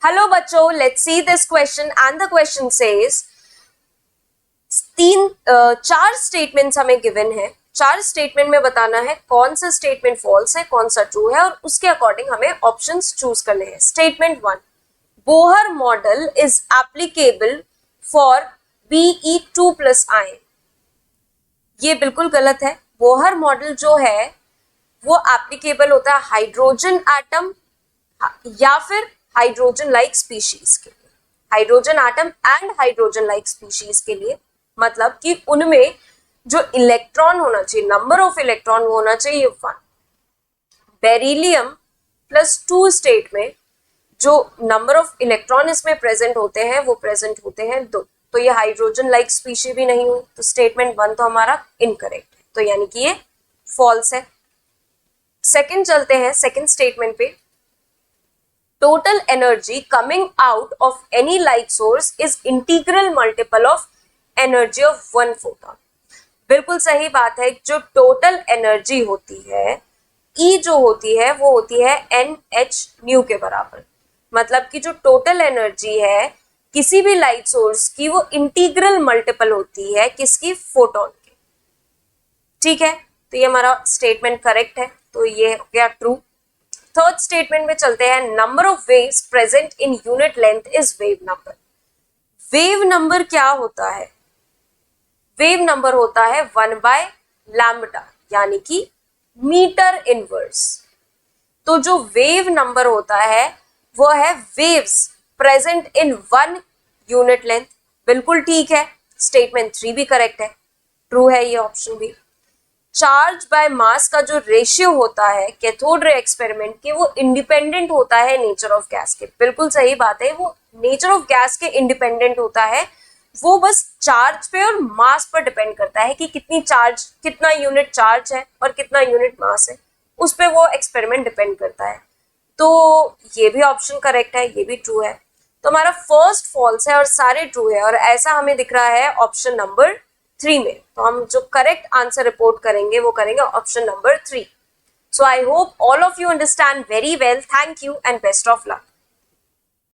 Hello बच्चों, let's see this question and the question says चार statements हमें given है। चार स्टेटमेंट में बताना है कौन सा स्टेटमेंट फॉल्स है, कौन सा ट्रू है और उसके अकॉर्डिंग हमें ऑप्शंस चूज करने हैं। Statement 1, Bohr model is applicable for Be2 plus ion. ये बिल्कुल गलत है। बोहर मॉडल जो है वो एप्लीकेबल होता है हाइड्रोजन एटम या फिर हाइड्रोजन लाइक स्पीशीज के लिए, hydrogen atom and hydrogen like species के लिए। मतलब कि उनमें जो इलेक्ट्रॉन होना चाहिए, नंबर ऑफ इलेक्ट्रॉन वो होना चाहिए 1। बेरिलियम +2 स्टेट में जो नंबर ऑफ इलेक्ट्रॉन इसमें प्रेजेंट होते हैं वो प्रेजेंट होते हैं 2। तो ये हाइड्रोजन लाइक स्पीशी भी नहीं हुई, तो स्टेटमेंट 1 तो हमारा इनकरेक्ट है, तो यानी कि ये फॉल्स है। सेकंड चलते हैं सेकंड स्टेटमेंट पे। Total energy coming out of any light source is integral multiple of energy of one photon। बिल्कुल सही बात है। जो टोटल एनर्जी होती है E जो होती है वो होती है NH के बराबर। मतलब कि जो टोटल एनर्जी है किसी भी लाइट सोर्स की वो इंटीग्रल मल्टीपल होती है किसकी, फोटोन की। ठीक है, तो ये हमारा स्टेटमेंट करेक्ट है, तो ये हो गया ट्रू। थर्ड स्टेटमेंट में चलते हैं। Number of waves present in unit length is wave number. Wave number क्या होता है? वेव नंबर होता है 1/λ, यानी कि मीटर इनवर्स। तो जो वेव नंबर होता है वो है waves present in 1 unit length. बिल्कुल ठीक है, स्टेटमेंट 3 भी करेक्ट है, ट्रू है ये ऑप्शन भी। चार्ज बाय मास का जो रेशियो होता है कैथोड रे एक्सपेरिमेंट के वो इंडिपेंडेंट होता है नेचर ऑफ गैस के। बिल्कुल सही बात है, वो नेचर ऑफ गैस के इंडिपेंडेंट होता है। वो बस चार्ज पे और मास पर डिपेंड करता है कि कितनी चार्ज, कितना यूनिट चार्ज है और कितना यूनिट मास है, उस पर वो एक्सपेरिमेंट डिपेंड करता है। तो ये भी ऑप्शन करेक्ट है, ये भी ट्रू है। तो हमारा फर्स्ट फॉल्स है और सारे ट्रू है, और ऐसा हमें दिख रहा है ऑप्शन नंबर 3 में। तो हम जो करेक्ट आंसर रिपोर्ट करेंगे वो करेंगे option number 3। So I hope all of you understand very well. Thank you and best of luck.